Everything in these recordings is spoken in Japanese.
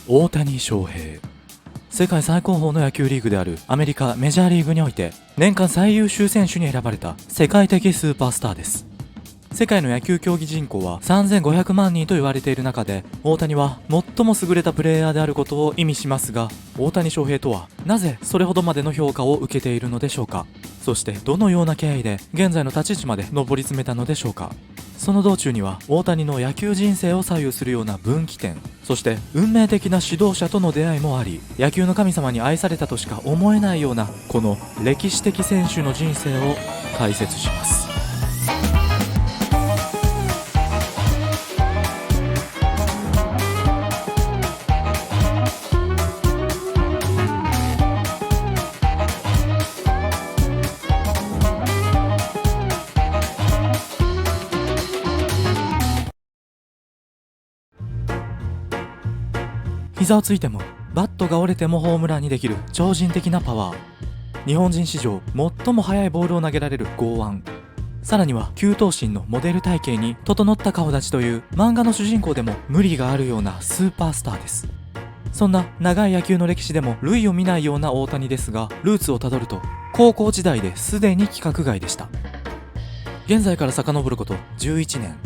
大谷翔平。世界最高峰の野球リーグであるアメリカメジャーリーグにおいて年間最優秀選手に選ばれた世界的スーパースターです。世界の野球競技人口は3500万人と言われている中で、大谷は最も優れたプレイヤーであることを意味しますが、大谷翔平とはなぜそれほどまでの評価を受けているのでしょうか。そしてどのような経緯で現在の立ち位置まで上り詰めたのでしょうか。その道中には大谷の野球人生を左右するような分岐点、そして運命的な指導者との出会いもあり、野球の神様に愛されたとしか思えないようなこの歴史的選手の人生を解説します。膝をついてもバットが折れてもホームランにできる超人的なパワー、日本人史上最も速いボールを投げられる剛腕、さらには9頭身のモデル体型に整った顔立ちという漫画の主人公でも無理があるようなスーパースターです。そんな長い野球の歴史でも類を見ないような大谷ですが、ルーツをたどると高校時代ですでに規格外でした。現在から遡ること11年、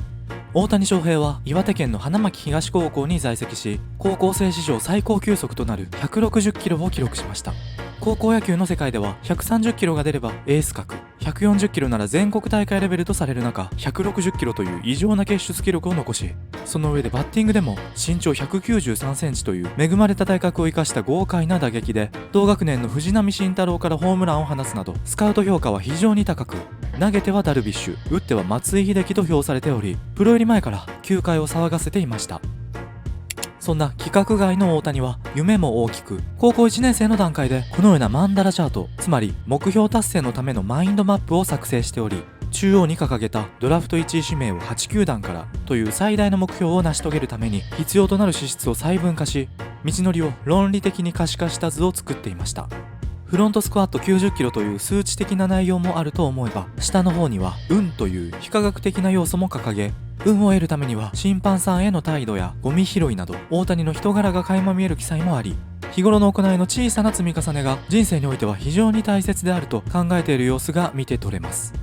大谷翔平は岩手県の花巻東高校に在籍し、高校生史上最高球速となる160キロを記録しました。高校野球の世界では130キロが出ればエース格、140キロなら全国大会レベルとされる中、160キロという異常な傑出記録を残し、その上でバッティングでも身長193センチという恵まれた体格を生かした豪快な打撃で、同学年の藤浪晋太郎からホームランを放つなど、スカウト評価は非常に高く、投げてはダルビッシュ、打っては松井秀喜と評されており、プロ入り前から球界を騒がせていました。そんな規格外の大谷は夢も大きく、高校1年生の段階でこのようなマンダラチャート、つまり目標達成のためのマインドマップを作成しており、中央に掲げたドラフト1位指名を8球団からという最大の目標を成し遂げるために必要となる資質を細分化し、道のりを論理的に可視化した図を作っていました。フロントスクワット90キロという数値的な内容もあると思えば、下の方には運という非科学的な要素も掲げ、運を得るためには審判さんへの態度やゴミ拾いなど大谷の人柄が垣間見える記載もあり、日頃の行いの小さな積み重ねが人生においては非常に大切であると考えている様子が見て取れます。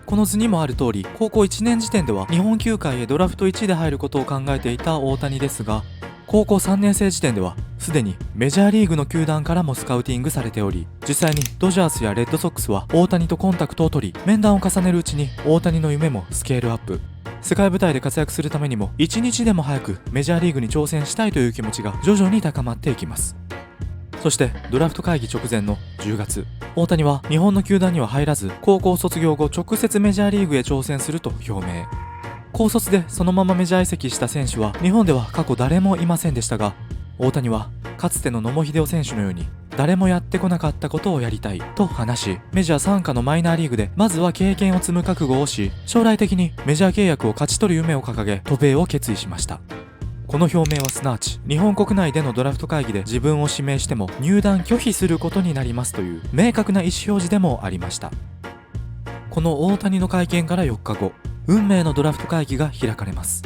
この図にもある通り、高校1年時点では日本球界へドラフト1で入ることを考えていた大谷ですが、高校3年生時点ではすでにメジャーリーグの球団からもスカウティングされており、実際にドジャースやレッドソックスは大谷とコンタクトを取り、面談を重ねるうちに大谷の夢もスケールアップ、世界舞台で活躍するためにも一日でも早くメジャーリーグに挑戦したいという気持ちが徐々に高まっていきます。そしてドラフト会議直前の10月、大谷は日本の球団には入らず、高校卒業後直接メジャーリーグへ挑戦すると表明。高卒でそのままメジャー移籍した選手は日本では過去誰もいませんでしたが、大谷はかつての野茂英雄選手のように誰もやってこなかったことをやりたいと話し、メジャー傘下のマイナーリーグでまずは経験を積む覚悟をし、将来的にメジャー契約を勝ち取る夢を掲げ渡米を決意しました。この表明はすなわち日本国内でのドラフト会議で自分を指名しても入団拒否することになりますという明確な意思表示でもありました。この大谷の会見から4日後、運命のドラフト会議が開かれます。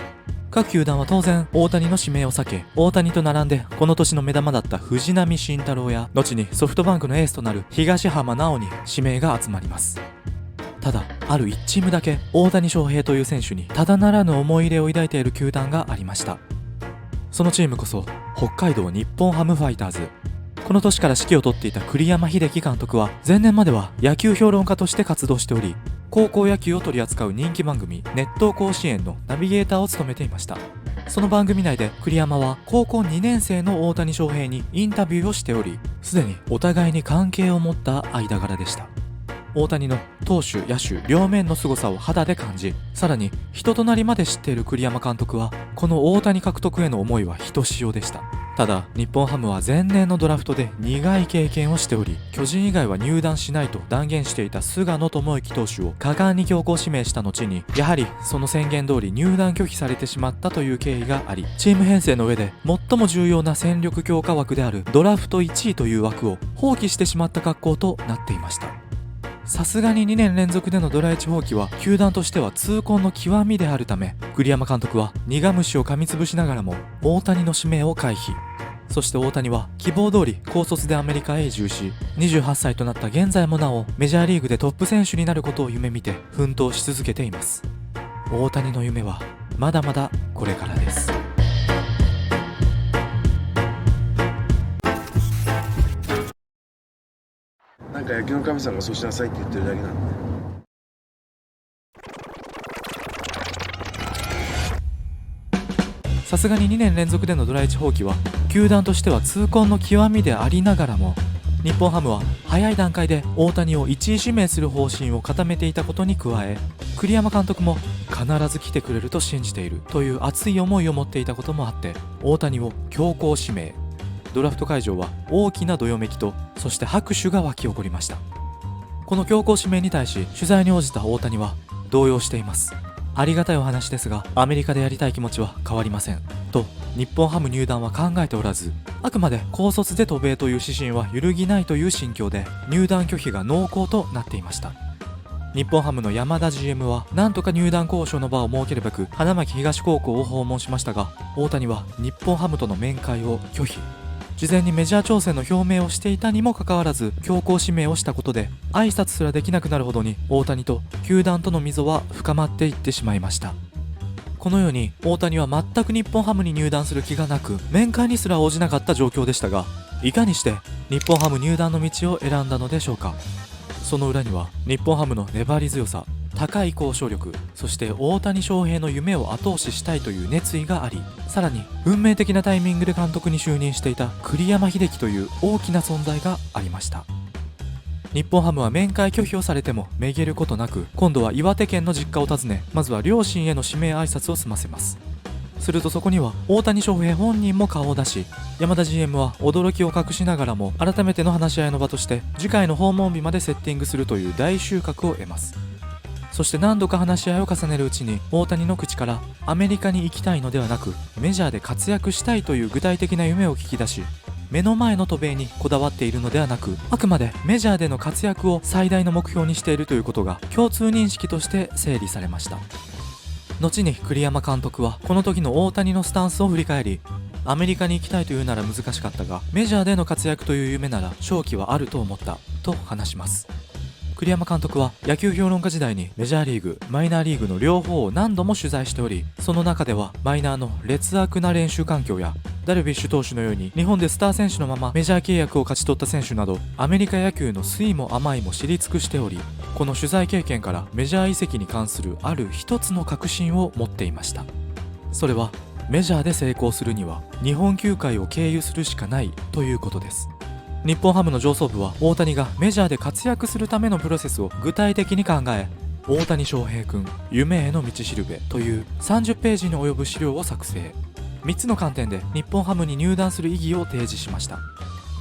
各球団は当然大谷の指名を避け、大谷と並んでこの年の目玉だった藤浪晋太郎や後にソフトバンクのエースとなる東浜直に指名が集まります。ただ、ある1チームだけ大谷翔平という選手にただならぬ思い入れを抱いている球団がありました。そのチームこそ北海道日本ハムファイターズ。この年から指揮を執っていた栗山英樹監督は前年までは野球評論家として活動しており、高校野球を取り扱う人気番組熱闘甲子園のナビゲーターを務めていました。その番組内で栗山は高校2年生の大谷翔平にインタビューをしており、すでにお互いに関係を持った間柄でした。大谷の投手野手両面の凄さを肌で感じ、さらに人となりまで知っている栗山監督はこの大谷獲得への思いはひとしおでした。ただ日本ハムは前年のドラフトで苦い経験をしており、巨人以外は入団しないと断言していた菅野智之投手を果敢に強行指名した後に、やはりその宣言通り入団拒否されてしまったという経緯があり、チーム編成の上で最も重要な戦力強化枠であるドラフト1位という枠を放棄してしまった格好となっていました。さすがに2年連続でのドラ1放棄は球団としては痛恨の極みであるため、栗山監督は苦虫を噛みつぶしながらも大谷の指名を回避。そして大谷は希望通り高卒でアメリカへ移住し、28歳となった現在もなおメジャーリーグでトップ選手になることを夢見て奮闘し続けています。大谷の夢はまだまだこれからです。なんか野球の神様がそうしなさいって言ってるだけなんで。さすがに2年連続でのドラ1放棄は球団としては痛恨の極みでありながらも、日本ハムは早い段階で大谷を1位指名する方針を固めていたことに加え、栗山監督も必ず来てくれると信じているという熱い思いを持っていたこともあって、大谷を強行指名。ドラフト会場は大きなどよめきと、そして拍手が沸き起こりました。この強行指名に対し取材に応じた大谷は動揺しています。ありがたいお話ですが、アメリカでやりたい気持ちは変わりませんと日本ハム入団は考えておらず、あくまで高卒で渡米という指針は揺るぎないという心境で入団拒否が濃厚となっていました。日本ハムの山田 GM はなんとか入団交渉の場を設けるべく花巻東高校を訪問しましたが、大谷は日本ハムとの面会を拒否。事前にメジャー挑戦の表明をしていたにもかかわらず強行指名をしたことで、挨拶すらできなくなるほどに大谷と球団との溝は深まっていってしまいました。このように大谷は全く日本ハムに入団する気がなく、面会にすら応じなかった状況でしたが、いかにして日本ハム入団の道を選んだのでしょうか。その裏には日本ハムの粘り強さ、高い交渉力、そして大谷翔平の夢を後押ししたいという熱意があり、さらに運命的なタイミングで監督に就任していた栗山英樹という大きな存在がありました。日本ハムは面会拒否をされてもめげることなく、今度は岩手県の実家を訪ね、まずは両親への指名挨拶を済ませます。するとそこには大谷翔平本人も顔を出し、山田 GM は驚きを隠しながらも改めての話し合いの場として次回の訪問日までセッティングするという大収穫を得ます。そして何度か話し合いを重ねるうちに大谷の口からアメリカに行きたいのではなくメジャーで活躍したいという具体的な夢を聞き出し、目の前の渡米にこだわっているのではなく、あくまでメジャーでの活躍を最大の目標にしているということが共通認識として整理されました。後に栗山監督はこの時の大谷のスタンスを振り返り、アメリカに行きたいというなら難しかったがメジャーでの活躍という夢なら勝機はあると思ったと話します。栗山監督は野球評論家時代にメジャーリーグ、マイナーリーグの両方を何度も取材しており、その中ではマイナーの劣悪な練習環境やダルビッシュ投手のように日本でスター選手のままメジャー契約を勝ち取った選手など、アメリカ野球の酸いも甘いも知り尽くしており、この取材経験からメジャー移籍に関するある一つの確信を持っていました。それはメジャーで成功するには日本球界を経由するしかないということです。日本ハムの上層部は大谷がメジャーで活躍するためのプロセスを具体的に考え、大谷翔平君夢への道しるべという30ページに及ぶ資料を作成。3つの観点で日本ハムに入団する意義を提示しました。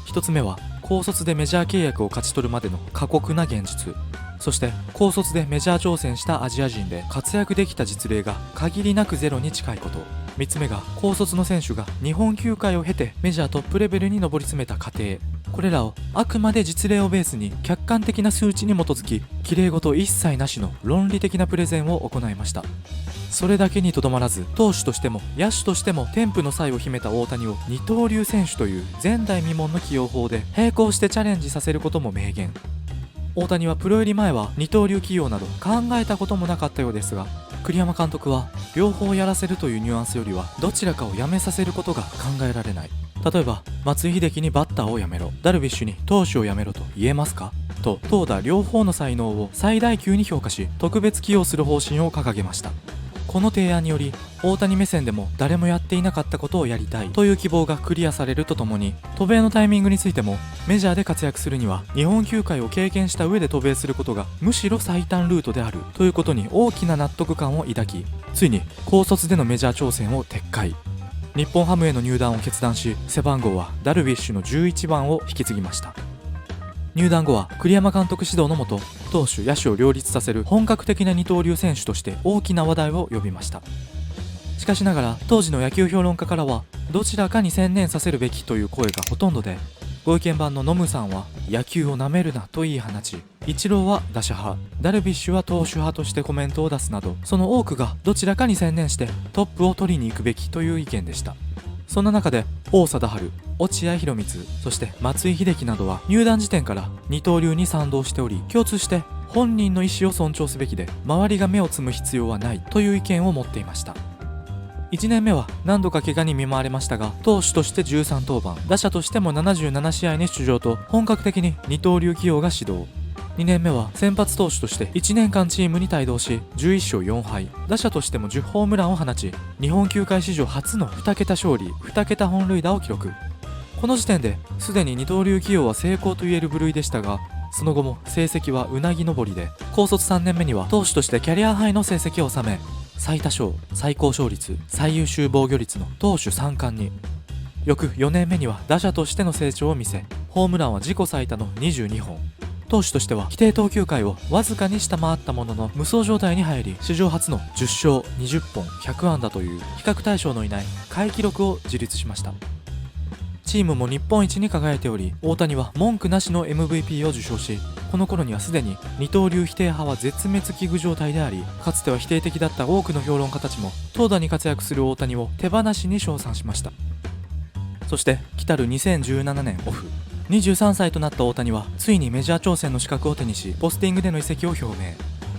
1つ目は高卒でメジャー契約を勝ち取るまでの過酷な現実、そして高卒でメジャー挑戦したアジア人で活躍できた実例が限りなくゼロに近いこと。3つ目が高卒の選手が日本球界を経てメジャートップレベルに上り詰めた過程。これらをあくまで実例をベースに客観的な数値に基づき、綺麗事一切なしの論理的なプレゼンを行いました。それだけにとどまらず、投手としても野手としても天賦の才を秘めた大谷を二刀流選手という前代未聞の起用法で並行してチャレンジさせることも明言。大谷はプロ入り前は二刀流起用など考えたこともなかったようですが、栗山監督は両方やらせるというニュアンスよりはどちらかをやめさせることが考えられない。例えば松井秀喜にバッターをやめろ、ダルビッシュに投手をやめろと言えますかと、投打両方の才能を最大級に評価し特別起用する方針を掲げました。この提案により大谷目線でも誰もやっていなかったことをやりたいという希望がクリアされるとともに、渡米のタイミングについてもメジャーで活躍するには日本球界を経験した上で渡米することがむしろ最短ルートであるということに大きな納得感を抱き、ついに高卒でのメジャー挑戦を撤回。日本ハムへの入団を決断し、背番号はダルビッシュの11番を引き継ぎました。入団後は栗山監督指導のもと、投手野手を両立させる本格的な二刀流選手として大きな話題を呼びました。しかしながら当時の野球評論家からはどちらかに専念させるべきという声がほとんどで、ご意見番のノムさんは野球をなめるなと言い放ち、イチローは打者派、ダルビッシュは投手派としてコメントを出すなど、その多くがどちらかに専念してトップを取りに行くべきという意見でした。そんな中で王貞治、落合博満、そして松井秀喜などは入団時点から二刀流に賛同しており、共通して本人の意思を尊重すべきで周りが目をつむ必要はないという意見を持っていました。1年目は何度か怪我に見舞われましたが、投手として13登板、打者としても77試合に出場と本格的に二刀流起用が始動。2年目は先発投手として1年間チームに帯同し11勝4敗、打者としても10ホームランを放ち、日本球界史上初の2桁勝利2桁本塁打を記録。この時点ですでに二刀流起用は成功と言える部類でしたが、その後も成績はうなぎ登りで、高卒3年目には投手としてキャリアハイの成績を収め、最多勝、最高勝率、最優秀防御率の投手3冠に。翌4年目には打者としての成長を見せ、ホームランは自己最多の22本。投手としては規定投球回をわずかに下回ったものの無双状態に入り、史上初の10勝20本100安打という比較対象のいない下位記録を樹立しました。チームも日本一に輝いており、大谷は文句なしの MVP を受賞し、この頃にはすでに二刀流否定派は絶滅危惧状態であり、かつては否定的だった多くの評論家たちも投打に活躍する大谷を手放しに称賛しました。そして来たる2017年オフ、23歳となった大谷はついにメジャー挑戦の資格を手にし、ポスティングでの移籍を表明。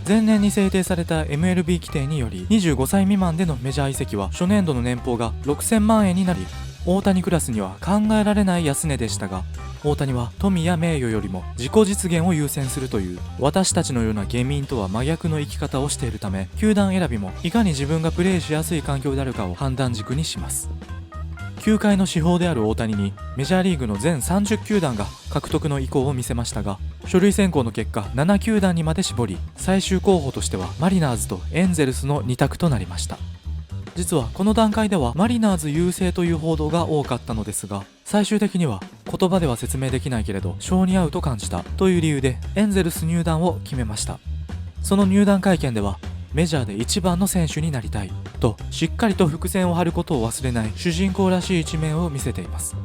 前年に制定された MLB 規定により、25歳未満でのメジャー移籍は初年度の年俸が6000万円になり、大谷クラスには考えられない安値でしたが、大谷は富や名誉よりも自己実現を優先するという、私たちのような下民とは真逆の生き方をしているため、球団選びもいかに自分がプレーしやすい環境であるかを判断軸にします。球界の至宝である大谷にメジャーリーグの全30球団が獲得の意向を見せましたが、書類選考の結果7球団にまで絞り、最終候補としてはマリナーズとエンゼルスの2択となりました。実はこの段階ではマリナーズ優勢という報道が多かったのですが、最終的には言葉では説明できないけれど性に合うと感じたという理由でエンゼルス入団を決めました。その入団会見では、メジャーで一番の選手になりたいとしっかりと伏線を張ることを忘れない主人公らしい一面を見せています。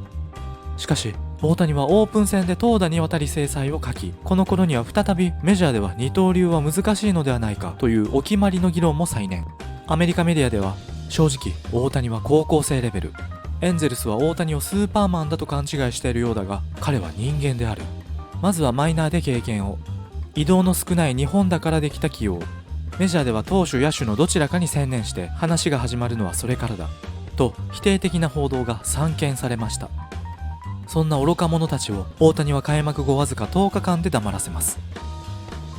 しかし大谷はオープン戦で投打にわたり精彩を欠き、この頃には再びメジャーでは二刀流は難しいのではないかというお決まりの議論も再燃。アメリカメディアでは、正直大谷は高校生レベル、エンゼルスは大谷をスーパーマンだと勘違いしているようだが、彼は人間である、まずはマイナーで経験を、移動の少ない日本だからできた起用、メジャーでは投手野手のどちらかに専念して話が始まるのはそれからだと否定的な報道が散見されました。そんな愚か者たちを大谷は開幕後わずか10日間で黙らせます。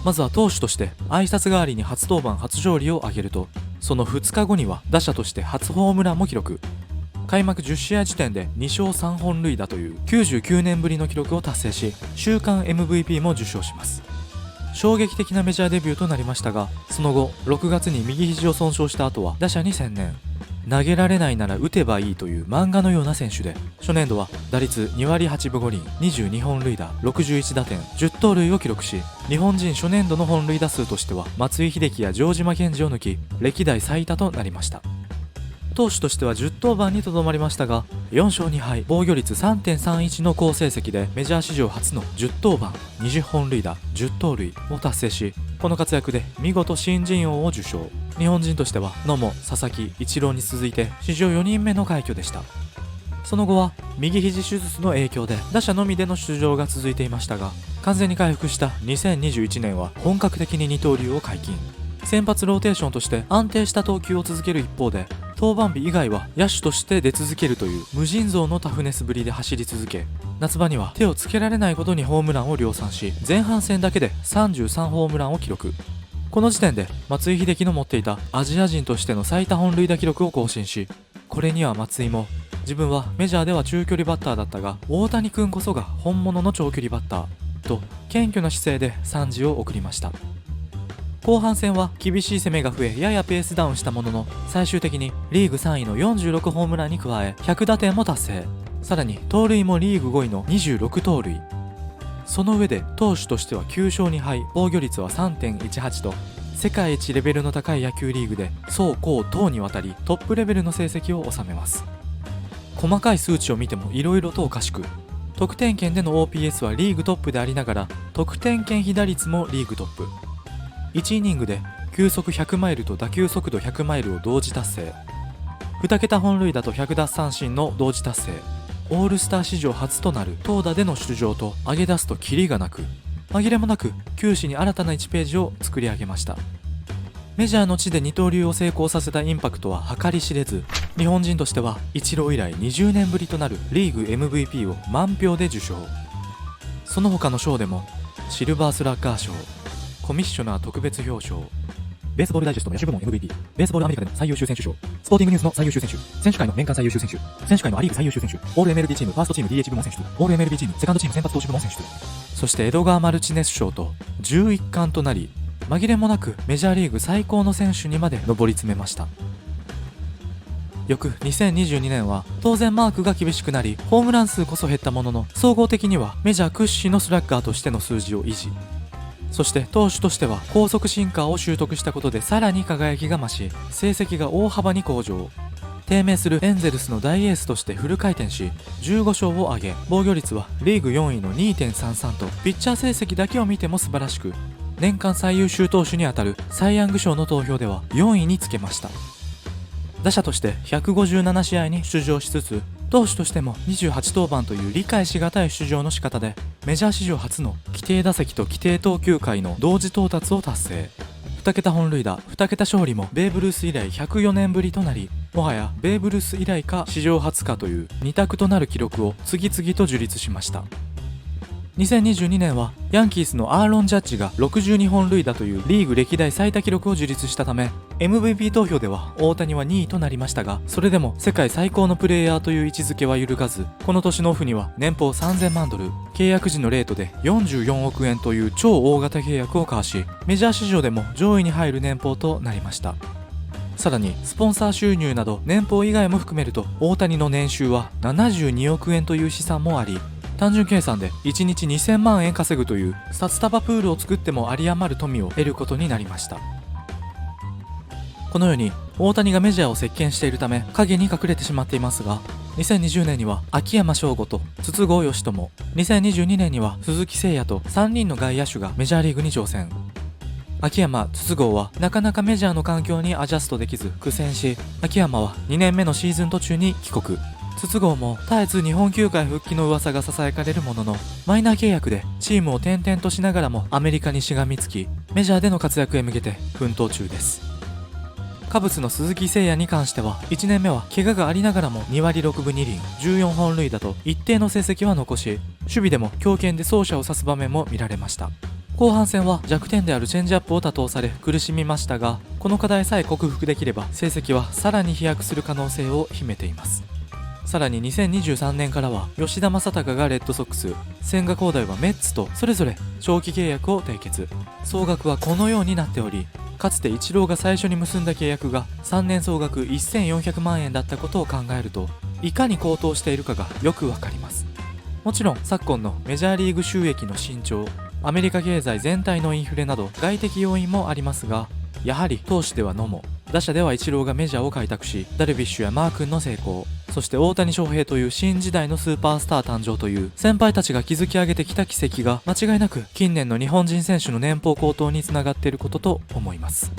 まずは投手として挨拶代わりに初登板初勝利を挙げると、その2日後には打者として初ホームランも記録。開幕10試合時点で2勝3本塁打という99年ぶりの記録を達成し、週間 MVP も受賞します。衝撃的なメジャーデビューとなりましたが、その後6月に右肘を損傷した後は打者に専念。投げられないなら打てばいいという漫画のような選手で、初年度は打率2割8分5厘、22本塁打、61打点、10盗塁を記録し、日本人初年度の本塁打数としては松井秀喜や城島健司を抜き歴代最多となりました。投手としては10登板にとどまりましたが、4勝2敗、防御率 3.31 の好成績でメジャー史上初の10登板、20本塁打、10盗塁を達成し、この活躍で見事新人王を受賞。日本人としては野茂、佐々木、イチローに続いて史上4人目の快挙でした。その後は右肘手術の影響で打者のみでの出場が続いていましたが、完全に回復した2021年は本格的に二刀流を解禁。先発ローテーションとして安定した投球を続ける一方で、登板日以外は野手として出続けるという無尽蔵のタフネスぶりで走り続け、夏場には手をつけられないほどにホームランを量産し、前半戦だけで33ホームランを記録。この時点で松井秀喜の持っていたアジア人としての最多本塁打記録を更新し、これには松井も、自分はメジャーでは中距離バッターだったが大谷君こそが本物の長距離バッターと謙虚な姿勢で賛辞を送りました。後半戦は厳しい攻めが増え、ややペースダウンしたものの、最終的にリーグ3位の46ホームランに加え100打点も達成。さらに盗塁もリーグ5位の26盗塁。その上で投手としては9勝2敗、防御率は 3.18 と世界一レベルの高い野球リーグで走攻投にわたりトップレベルの成績を収めます。細かい数値を見ても色々とおかしく、得点圏での OPS はリーグトップでありながら、得点圏被打率もリーグトップ。1イニングで球速100マイルと打球速度100マイルを同時達成。2桁本塁打と100奪三振の同時達成、オールスター史上初となる投打での出場と挙げ出すとキリがなく、紛れもなく球史に新たな1ページを作り上げました。メジャーの地で二刀流を成功させたインパクトは計り知れず、日本人としてはイチロー以来20年ぶりとなるリーグ MVP を満票で受賞。その他の賞でもシルバースラッガー賞、コミッショナー特別表彰、ベースボールダイジェストの野手部門 MVP、ベースボールアメリカでの最優秀選手賞、スポーティングニュースの最優秀選手、選手会の年間最優秀選手、選手会のア・リーグ最優秀選手、オール MLB チームファーストチーム DH 部門選出、オール MLB チームセカンドチーム先発投手部門選出、そしてエドガー・マルチネス賞と11冠となり、紛れもなくメジャーリーグ最高の選手にまで上り詰めました。翌2022年は当然マークが厳しくなり、ホームラン数こそ減ったものの、総合的にはメジャー屈指のスラッガーとしての数字を維持。そして投手としては高速シンカーを習得したことでさらに輝きが増し、成績が大幅に向上。低迷するエンゼルスの大エースとしてフル回転し、15勝を挙げ、防御率はリーグ4位の 2.33 と、ピッチャー成績だけを見ても素晴らしく、年間最優秀投手にあたるサイ・ヤング賞の投票では4位につけました。打者として157試合に出場しつつ、投手としても28登板という理解しがたい出場の仕方で、メジャー史上初の規定打席と規定投球回の同時到達を達成。2桁本塁打、2桁勝利もベーブ・ルース以来104年ぶりとなり、もはやベーブ・ルース以来か史上初かという2択となる記録を次々と樹立しました。2022年はヤンキースのアーロン・ジャッジが62本塁打というリーグ歴代最多記録を樹立したため、 MVP 投票では大谷は2位となりましたが、それでも世界最高のプレイヤーという位置づけは揺るがず、この年のオフには年俸3000万ドル、契約時のレートで44億円という超大型契約を交わし、メジャー市場でも上位に入る年俸となりました。さらにスポンサー収入など年俸以外も含めると、大谷の年収は72億円という試算もあり、単純計算で1日2000万円稼ぐという札束プールを作っても有り余る富を得ることになりました。このように大谷がメジャーを席巻しているため影に隠れてしまっていますが、2020年には秋山翔吾と筒香嘉智、2022年には鈴木誠也と3人の外野手がメジャーリーグに挑戦。秋山、筒香はなかなかメジャーの環境にアジャストできず苦戦し、秋山は2年目のシーズン途中に帰国。筒香も絶えず日本球界復帰の噂が囁かれるものの、マイナー契約でチームを転々としながらもアメリカにしがみつき、メジャーでの活躍へ向けて奮闘中です。カブスの鈴木誠也に関しては1年目は怪我がありながらも2割6分2厘、14本塁打と一定の成績は残し、守備でも強肩で走者を刺す場面も見られました。後半戦は弱点であるチェンジアップを多投され苦しみましたが、この課題さえ克服できれば成績はさらに飛躍する可能性を秘めています。さらに2023年からは吉田正尚がレッドソックス、千賀滉大はメッツとそれぞれ長期契約を締結。総額はこのようになっており、かつてイチローが最初に結んだ契約が3年総額1400万円だったことを考えると、いかに高騰しているかがよくわかります。もちろん昨今のメジャーリーグ収益の伸長、アメリカ経済全体のインフレなど外的要因もありますが、やはり投手では野茂、打者ではイチローがメジャーを開拓し、ダルビッシュやマー君の成功、そして大谷翔平という新時代のスーパースター誕生という先輩たちが築き上げてきた奇跡が間違いなく近年の日本人選手の年俸高騰につながっていることと思います。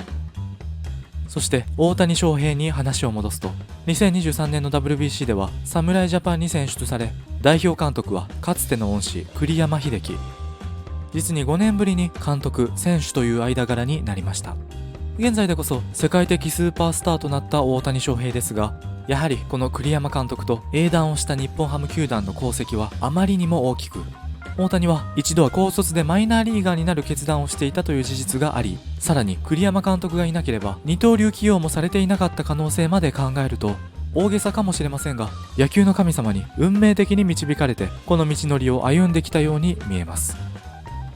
そして大谷翔平に話を戻すと、2023年の WBC では侍ジャパンに選出され、代表監督はかつての恩師栗山英樹。実に5年ぶりに監督・選手という間柄になりました。現在でこそ世界的スーパースターとなった大谷翔平ですが、やはりこの栗山監督と英断をした日本ハム球団の功績はあまりにも大きく、大谷は一度は高卒でマイナーリーガーになる決断をしていたという事実があり、さらに栗山監督がいなければ二刀流起用もされていなかった可能性まで考えると、大げさかもしれませんが、野球の神様に運命的に導かれてこの道のりを歩んできたように見えます。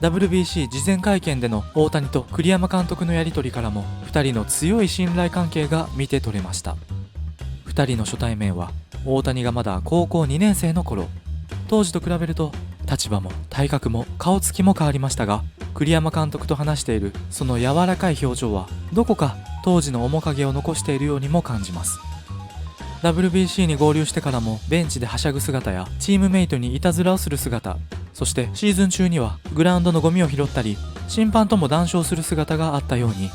WBC 事前会見での大谷と栗山監督のやり取りからも2人の強い信頼関係が見て取れました。2人の初対面は大谷がまだ高校2年生の頃、当時と比べると立場も体格も顔つきも変わりましたが、栗山監督と話しているその柔らかい表情はどこか当時の面影を残しているようにも感じます。WBC に合流してからもベンチではしゃぐ姿やチームメイトにいたずらをする姿、そしてシーズン中にはグラウンドのゴミを拾ったり審判とも談笑する姿があったように、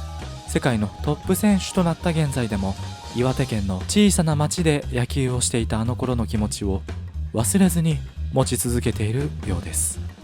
世界のトップ選手となった現在でも岩手県の小さな町で野球をしていたあの頃の気持ちを忘れずに持ち続けているようです。